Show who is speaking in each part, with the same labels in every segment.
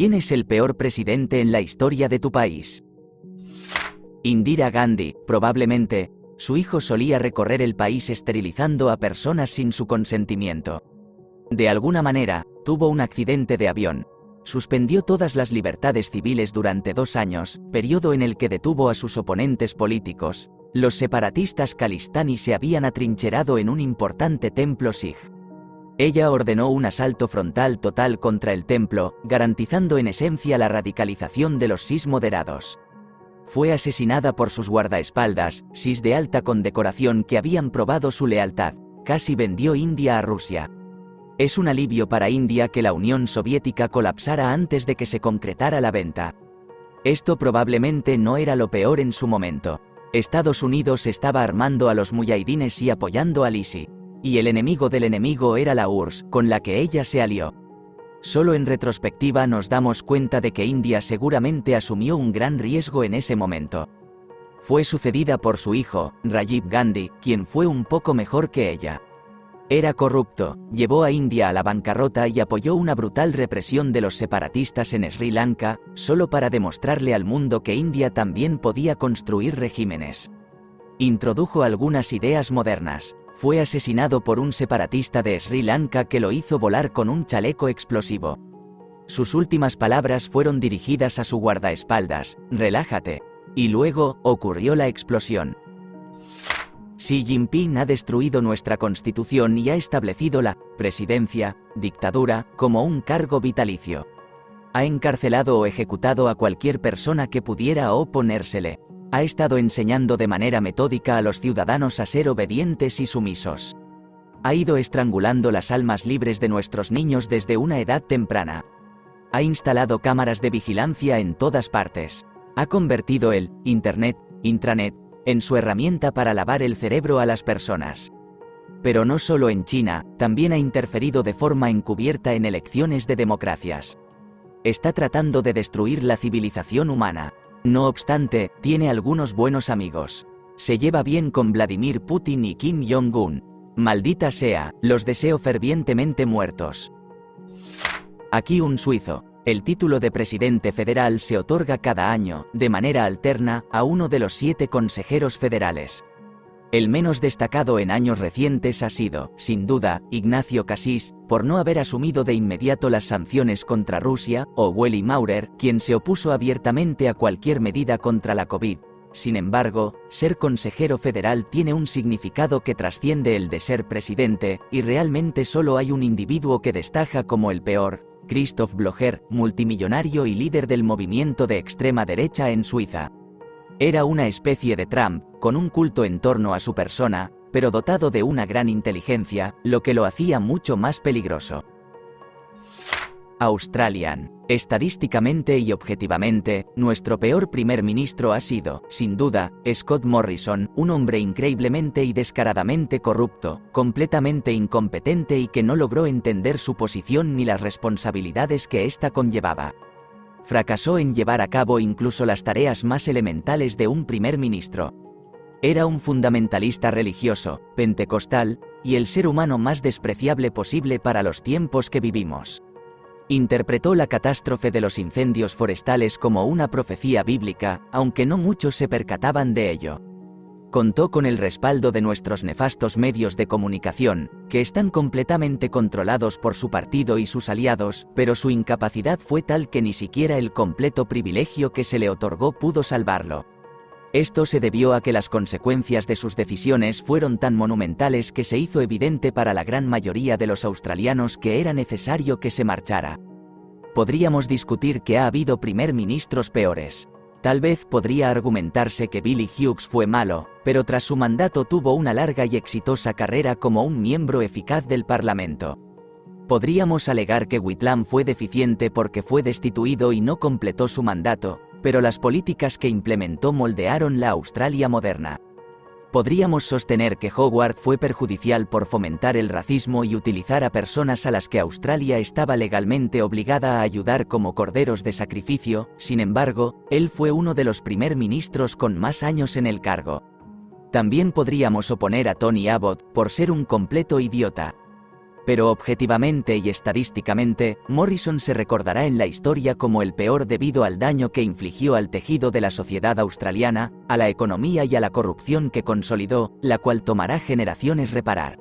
Speaker 1: ¿Quién es el peor presidente en la historia de tu país? Indira Gandhi, probablemente. Su hijo solía recorrer el país esterilizando a personas sin su consentimiento. De alguna manera, tuvo un accidente de avión. Suspendió todas las libertades civiles durante 2 años, periodo en el que detuvo a sus oponentes políticos. Los separatistas Khalistani se habían atrincherado en un importante templo Sikh. Ella ordenó un asalto frontal total contra el templo, garantizando en esencia la radicalización de los Sikhs moderados. Fue asesinada por sus guardaespaldas, Sikhs de alta condecoración que habían probado su lealtad. Casi vendió India a Rusia. Es un alivio para India que la Unión Soviética colapsara antes de que se concretara la venta. Esto probablemente no era lo peor en su momento. Estados Unidos estaba armando a los muyahidines y apoyando al ISI. Y el enemigo del enemigo era la URSS, con la que ella se alió. Solo en retrospectiva nos damos cuenta de que India seguramente asumió un gran riesgo en ese momento. Fue sucedida por su hijo, Rajiv Gandhi, quien fue un poco mejor que ella. Era corrupto, llevó a India a la bancarrota y apoyó una brutal represión de los separatistas en Sri Lanka, solo para demostrarle al mundo que India también podía construir regímenes. Introdujo algunas ideas modernas. Fue asesinado por un separatista de Sri Lanka que lo hizo volar con un chaleco explosivo. Sus últimas palabras fueron dirigidas a su guardaespaldas: relájate. Y luego, ocurrió la explosión. Xi Jinping ha destruido nuestra constitución y ha establecido la presidencia, dictadura, como un cargo vitalicio. Ha encarcelado o ejecutado a cualquier persona que pudiera oponérsele. Ha estado enseñando de manera metódica a los ciudadanos a ser obedientes y sumisos. Ha ido estrangulando las almas libres de nuestros niños desde una edad temprana. Ha instalado cámaras de vigilancia en todas partes. Ha convertido el Internet, intranet, en su herramienta para lavar el cerebro a las personas. Pero no solo en China, también ha interferido de forma encubierta en elecciones de democracias. Está tratando de destruir la civilización humana. No obstante, tiene algunos buenos amigos. Se lleva bien con Vladimir Putin y Kim Jong-un. Maldita sea, los deseo fervientemente muertos. Aquí un suizo. El título de presidente federal se otorga cada año, de manera alterna, a uno de los 7 consejeros federales. El menos destacado en años recientes ha sido, sin duda, Ignacio Cassis, por no haber asumido de inmediato las sanciones contra Rusia, o Willy Maurer, quien se opuso abiertamente a cualquier medida contra la COVID. Sin embargo, ser consejero federal tiene un significado que trasciende el de ser presidente, y realmente solo hay un individuo que destaca como el peor: Christoph Blocher, multimillonario y líder del movimiento de extrema derecha en Suiza. Era una especie de Trump, con un culto en torno a su persona, pero dotado de una gran inteligencia, lo que lo hacía mucho más peligroso. Australian. Estadísticamente y objetivamente, nuestro peor primer ministro ha sido, sin duda, Scott Morrison, un hombre increíblemente y descaradamente corrupto, completamente incompetente y que no logró entender su posición ni las responsabilidades que ésta conllevaba. Fracasó en llevar a cabo incluso las tareas más elementales de un primer ministro. Era un fundamentalista religioso, pentecostal, y el ser humano más despreciable posible para los tiempos que vivimos. Interpretó la catástrofe de los incendios forestales como una profecía bíblica, aunque no muchos se percataban de ello. Contó con el respaldo de nuestros nefastos medios de comunicación, que están completamente controlados por su partido y sus aliados, pero su incapacidad fue tal que ni siquiera el completo privilegio que se le otorgó pudo salvarlo. Esto se debió a que las consecuencias de sus decisiones fueron tan monumentales que se hizo evidente para la gran mayoría de los australianos que era necesario que se marchara. Podríamos discutir que ha habido primer ministros peores. Tal vez podría argumentarse que Billy Hughes fue malo, pero tras su mandato tuvo una larga y exitosa carrera como un miembro eficaz del Parlamento. Podríamos alegar que Whitlam fue deficiente porque fue destituido y no completó su mandato, pero las políticas que implementó moldearon la Australia moderna. Podríamos sostener que Howard fue perjudicial por fomentar el racismo y utilizar a personas a las que Australia estaba legalmente obligada a ayudar como corderos de sacrificio. Sin embargo, él fue uno de los primer ministros con más años en el cargo. También podríamos oponer a Tony Abbott por ser un completo idiota. Pero objetivamente y estadísticamente, Morrison se recordará en la historia como el peor debido al daño que infligió al tejido de la sociedad australiana, a la economía y a la corrupción que consolidó, la cual tomará generaciones reparar.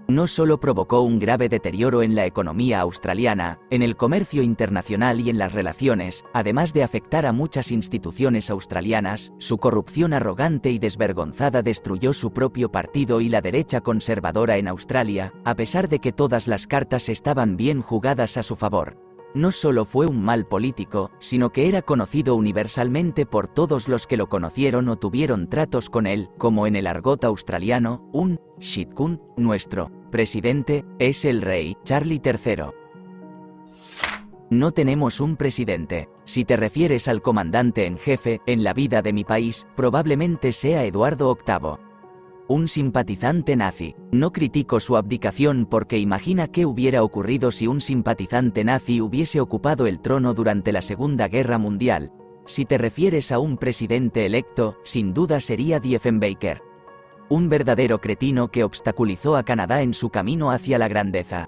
Speaker 1: No solo provocó un grave deterioro en la economía australiana, en el comercio internacional y en las relaciones, además de afectar a muchas instituciones australianas, su corrupción arrogante y desvergonzada destruyó su propio partido y la derecha conservadora en Australia, a pesar de que todas las cartas estaban bien jugadas a su favor. No solo fue un mal político, sino que era conocido universalmente por todos los que lo conocieron o tuvieron tratos con él, como en el argot australiano, un "shitcunt", nuestro presidente es el rey Charlie III. No tenemos un presidente. Si te refieres al comandante en jefe, en la vida de mi país, probablemente sea Eduardo VIII. Un simpatizante nazi. No critico su abdicación porque imagina qué hubiera ocurrido si un simpatizante nazi hubiese ocupado el trono durante la Segunda Guerra Mundial. Si te refieres a un presidente electo, sin duda sería Diefenbaker. Un verdadero cretino que obstaculizó a Canadá en su camino hacia la grandeza.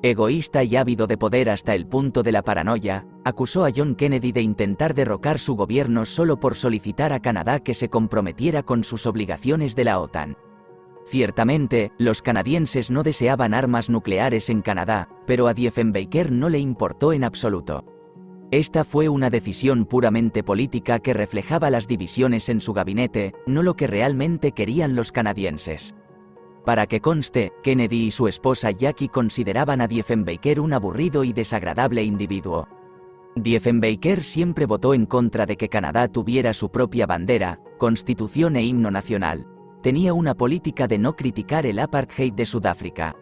Speaker 1: Egoísta y ávido de poder hasta el punto de la paranoia, acusó a John Kennedy de intentar derrocar su gobierno solo por solicitar a Canadá que se comprometiera con sus obligaciones de la OTAN. Ciertamente, los canadienses no deseaban armas nucleares en Canadá, pero a Diefenbaker no le importó en absoluto. Esta fue una decisión puramente política que reflejaba las divisiones en su gabinete, no lo que realmente querían los canadienses. Para que conste, Kennedy y su esposa Jackie consideraban a Diefenbaker un aburrido y desagradable individuo. Diefenbaker siempre votó en contra de que Canadá tuviera su propia bandera, constitución e himno nacional. Tenía una política de no criticar el apartheid de Sudáfrica.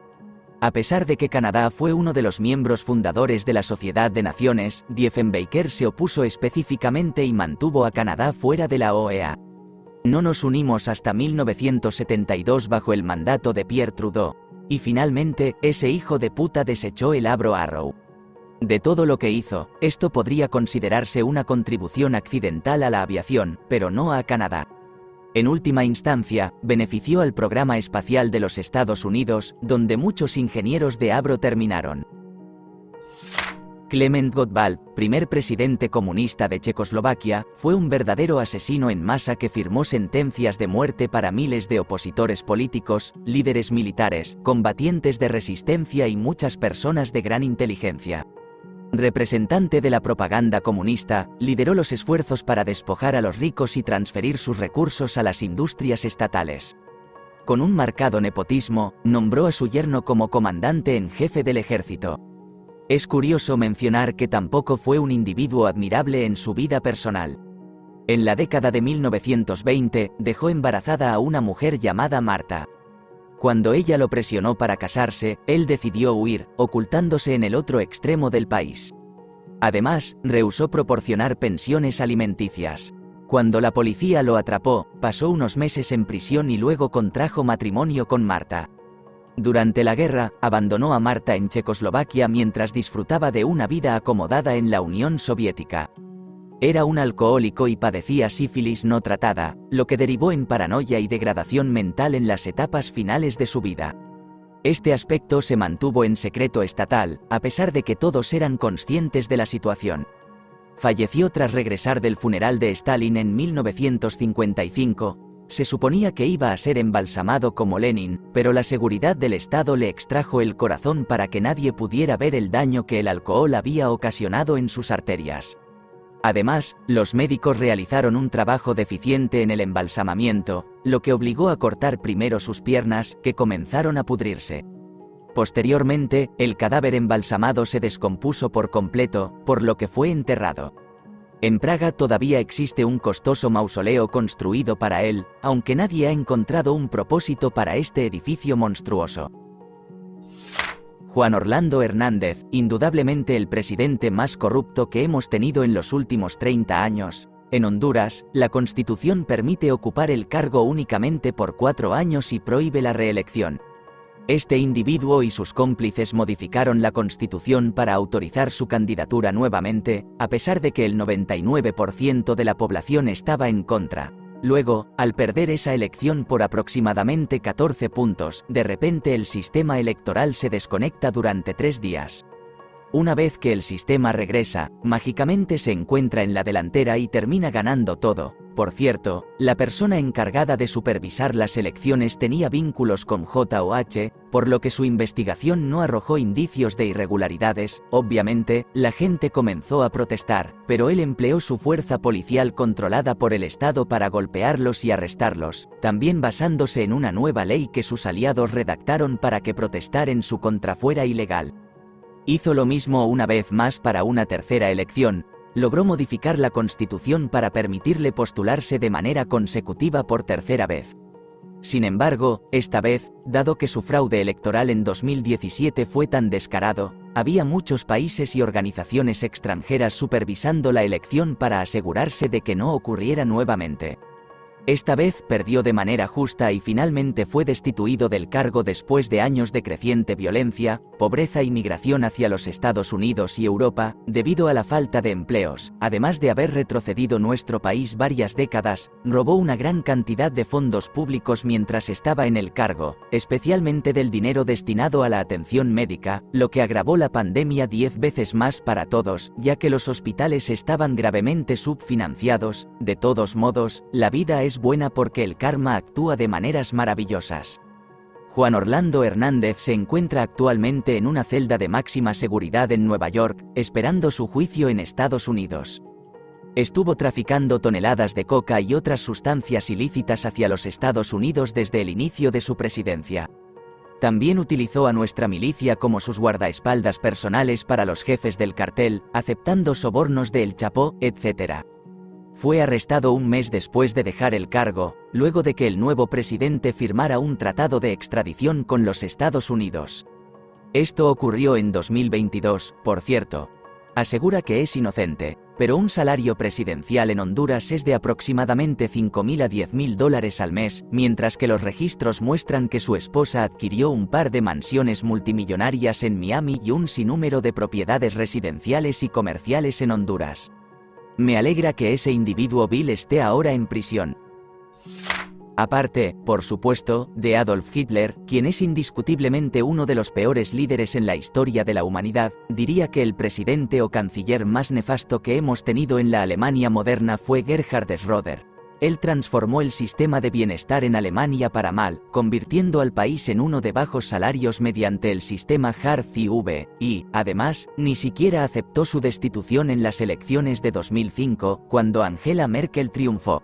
Speaker 1: A pesar de que Canadá fue uno de los miembros fundadores de la Sociedad de Naciones, Diefenbaker se opuso específicamente y mantuvo a Canadá fuera de la OEA. No nos unimos hasta 1972 bajo el mandato de Pierre Trudeau. Y finalmente, ese hijo de puta desechó el Avro Arrow. De todo lo que hizo, esto podría considerarse una contribución accidental a la aviación, pero no a Canadá. En última instancia, benefició al programa espacial de los Estados Unidos, donde muchos ingenieros de Avro terminaron. Klement Gottwald, primer presidente comunista de Checoslovaquia, fue un verdadero asesino en masa que firmó sentencias de muerte para miles de opositores políticos, líderes militares, combatientes de resistencia y muchas personas de gran inteligencia. Representante de la propaganda comunista, lideró los esfuerzos para despojar a los ricos y transferir sus recursos a las industrias estatales. Con un marcado nepotismo, nombró a su yerno como comandante en jefe del ejército. Es curioso mencionar que tampoco fue un individuo admirable en su vida personal. En la década de 1920, dejó embarazada a una mujer llamada Marta. Cuando ella lo presionó para casarse, él decidió huir, ocultándose en el otro extremo del país. Además, rehusó proporcionar pensiones alimenticias. Cuando la policía lo atrapó, pasó unos meses en prisión y luego contrajo matrimonio con Marta. Durante la guerra, abandonó a Marta en Checoslovaquia mientras disfrutaba de una vida acomodada en la Unión Soviética. Era un alcohólico y padecía sífilis no tratada, lo que derivó en paranoia y degradación mental en las etapas finales de su vida. Este aspecto se mantuvo en secreto estatal, a pesar de que todos eran conscientes de la situación. Falleció tras regresar del funeral de Stalin en 1955. Se suponía que iba a ser embalsamado como Lenin, pero la seguridad del Estado le extrajo el corazón para que nadie pudiera ver el daño que el alcohol había ocasionado en sus arterias. Además, los médicos realizaron un trabajo deficiente en el embalsamamiento, lo que obligó a cortar primero sus piernas, que comenzaron a pudrirse. Posteriormente, el cadáver embalsamado se descompuso por completo, por lo que fue enterrado. En Praga todavía existe un costoso mausoleo construido para él, aunque nadie ha encontrado un propósito para este edificio monstruoso. Juan Orlando Hernández, indudablemente el presidente más corrupto que hemos tenido en los últimos 30 años. En Honduras, la Constitución permite ocupar el cargo únicamente por 4 años y prohíbe la reelección. Este individuo y sus cómplices modificaron la Constitución para autorizar su candidatura nuevamente, a pesar de que el 99% de la población estaba en contra. Luego, al perder esa elección por aproximadamente 14 puntos, de repente el sistema electoral se desconecta durante 3 días. Una vez que el sistema regresa, mágicamente se encuentra en la delantera y termina ganando todo. Por cierto, la persona encargada de supervisar las elecciones tenía vínculos con JOH, por lo que su investigación no arrojó indicios de irregularidades. Obviamente, la gente comenzó a protestar, pero él empleó su fuerza policial controlada por el Estado para golpearlos y arrestarlos, también basándose en una nueva ley que sus aliados redactaron para que protestar en su contra fuera ilegal. Hizo lo mismo una vez más para una tercera elección. Logró modificar la Constitución para permitirle postularse de manera consecutiva por tercera vez. Sin embargo, esta vez, dado que su fraude electoral en 2017 fue tan descarado, había muchos países y organizaciones extranjeras supervisando la elección para asegurarse de que no ocurriera nuevamente. Esta vez perdió de manera justa y finalmente fue destituido del cargo después de años de creciente violencia, pobreza y migración hacia los Estados Unidos y Europa, debido a la falta de empleos. Además de haber retrocedido nuestro país varias décadas, robó una gran cantidad de fondos públicos mientras estaba en el cargo, especialmente del dinero destinado a la atención médica, lo que agravó la pandemia 10 veces más para todos, ya que los hospitales estaban gravemente subfinanciados. De todos modos, la vida es buena porque el karma actúa de maneras maravillosas. Juan Orlando Hernández se encuentra actualmente en una celda de máxima seguridad en Nueva York, esperando su juicio en Estados Unidos. Estuvo traficando toneladas de coca y otras sustancias ilícitas hacia los Estados Unidos desde el inicio de su presidencia. También utilizó a nuestra milicia como sus guardaespaldas personales para los jefes del cartel, aceptando sobornos de El Chapo, etc. Fue arrestado un mes después de dejar el cargo, luego de que el nuevo presidente firmara un tratado de extradición con los Estados Unidos. Esto ocurrió en 2022, por cierto. Asegura que es inocente, pero un salario presidencial en Honduras es de aproximadamente $5.000 a $10.000 al mes, mientras que los registros muestran que su esposa adquirió un par de mansiones multimillonarias en Miami y un sinnúmero de propiedades residenciales y comerciales en Honduras. Me alegra que ese individuo vil esté ahora en prisión. Aparte, por supuesto, de Adolf Hitler, quien es indiscutiblemente uno de los peores líderes en la historia de la humanidad, diría que el presidente o canciller más nefasto que hemos tenido en la Alemania moderna fue Gerhard Schröder. Él transformó el sistema de bienestar en Alemania para mal, convirtiendo al país en uno de bajos salarios mediante el sistema Hartz-IV, y, además, ni siquiera aceptó su destitución en las elecciones de 2005, cuando Angela Merkel triunfó.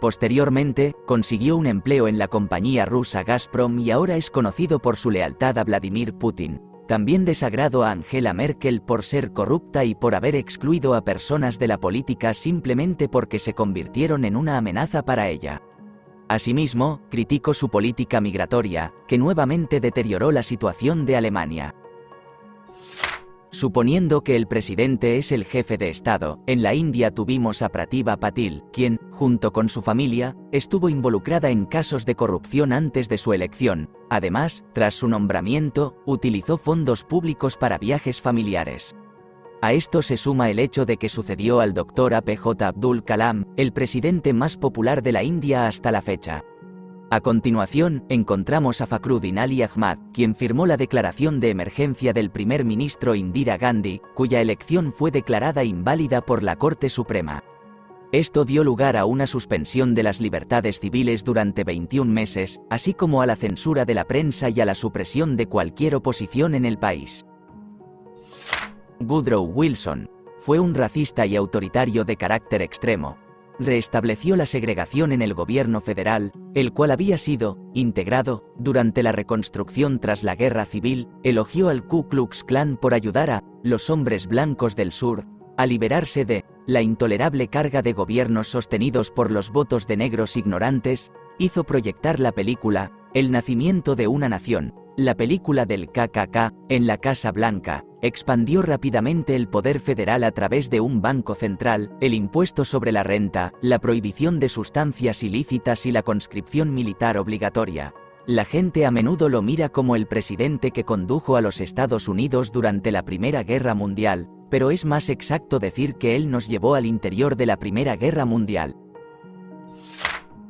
Speaker 1: Posteriormente, consiguió un empleo en la compañía rusa Gazprom y ahora es conocido por su lealtad a Vladimir Putin. También desagradó a Angela Merkel por ser corrupta y por haber excluido a personas de la política simplemente porque se convirtieron en una amenaza para ella. Asimismo, criticó su política migratoria, que nuevamente deterioró la situación de Alemania. Suponiendo que el presidente es el jefe de Estado, en la India tuvimos a Pratibha Patil, quien, junto con su familia, estuvo involucrada en casos de corrupción antes de su elección. Además, tras su nombramiento, utilizó fondos públicos para viajes familiares. A esto se suma el hecho de que sucedió al Dr. APJ Abdul Kalam, el presidente más popular de la India hasta la fecha. A continuación, encontramos a Fakhruddin Ali Ahmad, quien firmó la declaración de emergencia del primer ministro Indira Gandhi, cuya elección fue declarada inválida por la Corte Suprema. Esto dio lugar a una suspensión de las libertades civiles durante 21 meses, así como a la censura de la prensa y a la supresión de cualquier oposición en el país. Woodrow Wilson fue un racista y autoritario de carácter extremo. Reestableció la segregación en el gobierno federal, el cual había sido integrado durante la reconstrucción tras la Guerra Civil. Elogió al Ku Klux Klan por ayudar a los hombres blancos del sur a liberarse de la intolerable carga de gobiernos sostenidos por los votos de negros ignorantes. Hizo proyectar la película El nacimiento de una nación, la película del KKK, en la Casa Blanca. Expandió rápidamente el poder federal a través de un banco central, el impuesto sobre la renta, la prohibición de sustancias ilícitas y la conscripción militar obligatoria. La gente a menudo lo mira como el presidente que condujo a los Estados Unidos durante la Primera Guerra Mundial, pero es más exacto decir que él nos llevó al interior de la Primera Guerra Mundial.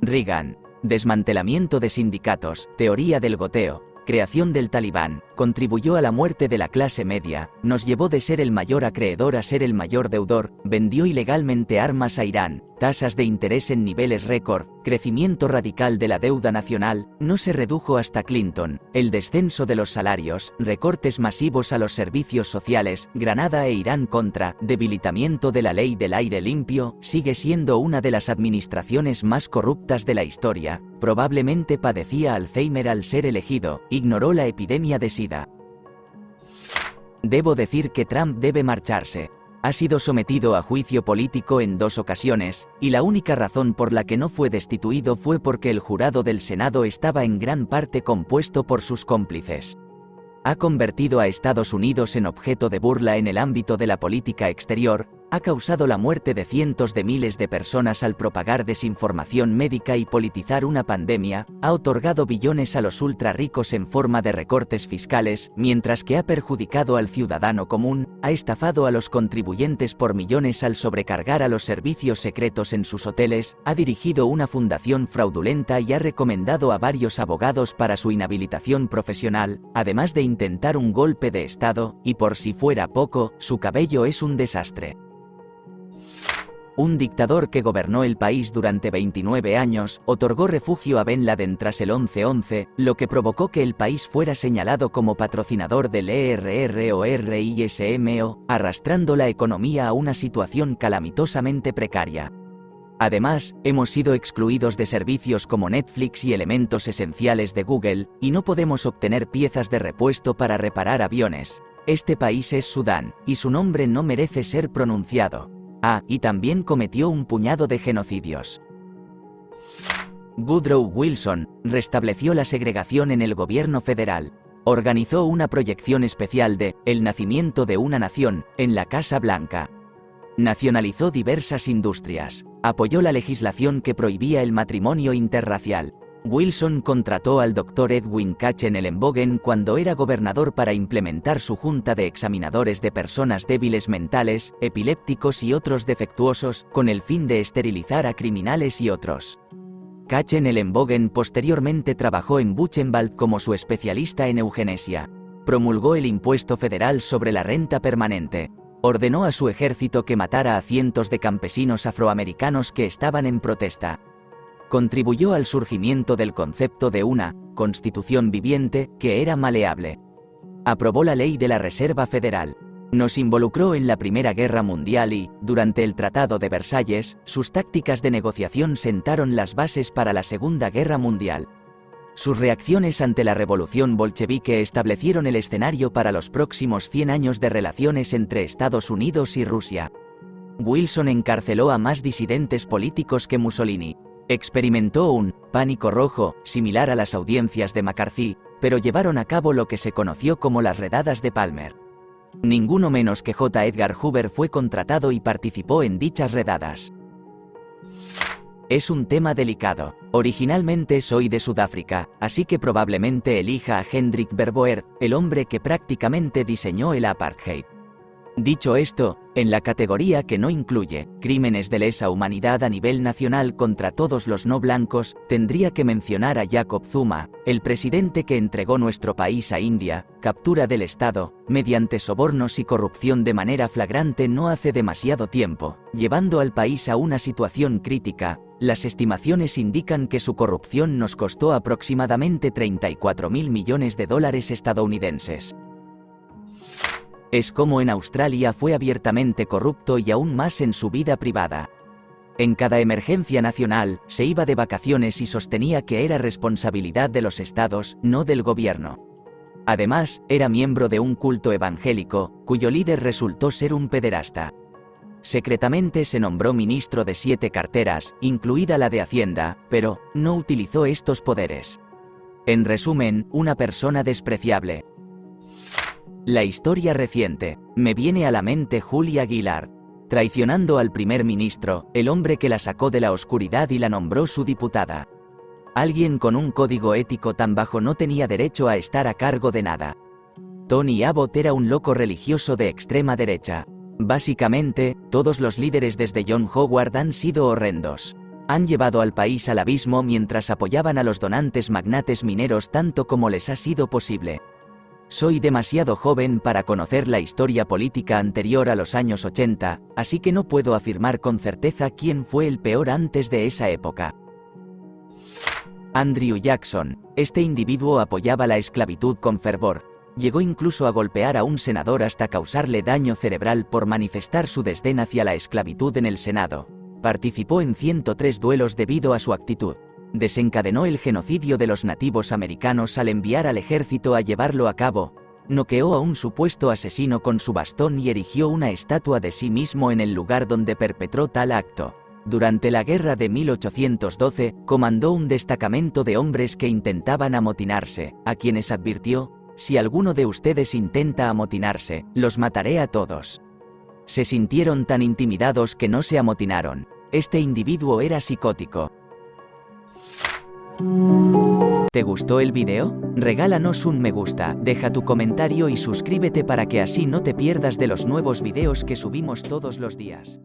Speaker 1: Reagan. Desmantelamiento de sindicatos, teoría del goteo, creación del Talibán, contribuyó a la muerte de la clase media, nos llevó de ser el mayor acreedor a ser el mayor deudor, vendió ilegalmente armas a Irán, tasas de interés en niveles récord, crecimiento radical de la deuda nacional, no se redujo hasta Clinton, el descenso de los salarios, recortes masivos a los servicios sociales, Granada e Irán contra, debilitamiento de la ley del aire limpio, sigue siendo una de las administraciones más corruptas de la historia, probablemente padecía Alzheimer al ser elegido, ignoró la epidemia de SIDA. Debo decir que Trump debe marcharse. Ha sido sometido a juicio político en 2 ocasiones, y la única razón por la que no fue destituido fue porque el jurado del Senado estaba en gran parte compuesto por sus cómplices. Ha convertido a Estados Unidos en objeto de burla en el ámbito de la política exterior, ha causado la muerte de cientos de miles de personas al propagar desinformación médica y politizar una pandemia, ha otorgado billones a los ultra ricos en forma de recortes fiscales, mientras que ha perjudicado al ciudadano común, ha estafado a los contribuyentes por millones al sobrecargar a los servicios secretos en sus hoteles, ha dirigido una fundación fraudulenta y ha recomendado a varios abogados para su inhabilitación profesional, además de intentar un golpe de Estado, y por si fuera poco, su cabello es un desastre. Un dictador que gobernó el país durante 29 años, otorgó refugio a Ben Laden tras el 11/11, lo que provocó que el país fuera señalado como patrocinador del terrorismo, arrastrando la economía a una situación calamitosamente precaria. Además, hemos sido excluidos de servicios como Netflix y elementos esenciales de Google, y no podemos obtener piezas de repuesto para reparar aviones. Este país es Sudán, y su nombre no merece ser pronunciado. Y también cometió un puñado de genocidios. Woodrow Wilson restableció la segregación en el gobierno federal. Organizó una proyección especial de El nacimiento de una nación en la Casa Blanca. Nacionalizó diversas industrias. Apoyó la legislación que prohibía el matrimonio interracial. Wilson contrató al Dr. Edwin Katzenelnbogen cuando era gobernador para implementar su junta de examinadores de personas débiles mentales, epilépticos y otros defectuosos, con el fin de esterilizar a criminales y otros. Katzenelnbogen posteriormente trabajó en Buchenwald como su especialista en eugenesia. Promulgó el impuesto federal sobre la renta permanente. Ordenó a su ejército que matara a cientos de campesinos afroamericanos que estaban en protesta. Contribuyó al surgimiento del concepto de una constitución viviente que era maleable. Aprobó la ley de la Reserva Federal. Nos involucró en la Primera Guerra Mundial y, durante el Tratado de Versalles, sus tácticas de negociación sentaron las bases para la Segunda Guerra Mundial. Sus reacciones ante la revolución bolchevique establecieron el escenario para los próximos 100 años de relaciones entre Estados Unidos y Rusia. Wilson encarceló a más disidentes políticos que Mussolini. Experimentó un pánico rojo, similar a las audiencias de McCarthy, pero llevaron a cabo lo que se conoció como las redadas de Palmer. Ninguno menos que J. Edgar Hoover fue contratado y participó en dichas redadas. Es un tema delicado. Originalmente soy de Sudáfrica, así que probablemente elija a Hendrik Verwoerd, el hombre que prácticamente diseñó el apartheid. Dicho esto, en la categoría que no incluye crímenes de lesa humanidad a nivel nacional contra todos los no blancos, tendría que mencionar a Jacob Zuma, el presidente que entregó nuestro país a India, captura del Estado, mediante sobornos y corrupción de manera flagrante no hace demasiado tiempo, llevando al país a una situación crítica. Las estimaciones indican que su corrupción nos costó aproximadamente $34.000 millones estadounidenses. Es como en Australia fue abiertamente corrupto y aún más en su vida privada. En cada emergencia nacional, se iba de vacaciones y sostenía que era responsabilidad de los estados, no del gobierno. Además, era miembro de un culto evangélico, cuyo líder resultó ser un pederasta. Secretamente se nombró ministro de 7 carteras, incluida la de Hacienda, pero no utilizó estos poderes. En resumen, una persona despreciable. La historia reciente. Me viene a la mente Julia Gillard. Traicionando al primer ministro, el hombre que la sacó de la oscuridad y la nombró su diputada. Alguien con un código ético tan bajo no tenía derecho a estar a cargo de nada. Tony Abbott era un loco religioso de extrema derecha. Básicamente, todos los líderes desde John Howard han sido horrendos. Han llevado al país al abismo mientras apoyaban a los donantes magnates mineros tanto como les ha sido posible. Soy demasiado joven para conocer la historia política anterior a los años 80, así que no puedo afirmar con certeza quién fue el peor antes de esa época. Andrew Jackson, este individuo apoyaba la esclavitud con fervor. Llegó incluso a golpear a un senador hasta causarle daño cerebral por manifestar su desdén hacia la esclavitud en el Senado. Participó en 103 duelos debido a su actitud. Desencadenó el genocidio de los nativos americanos al enviar al ejército a llevarlo a cabo. Noqueó a un supuesto asesino con su bastón y erigió una estatua de sí mismo en el lugar donde perpetró tal acto. Durante la guerra de 1812, comandó un destacamento de hombres que intentaban amotinarse, a quienes advirtió: si alguno de ustedes intenta amotinarse, los mataré a todos. Se sintieron tan intimidados que no se amotinaron. Este individuo era psicótico. ¿Te gustó el video? Regálanos un me gusta, deja tu comentario y suscríbete para que así no te pierdas de los nuevos videos que subimos todos los días.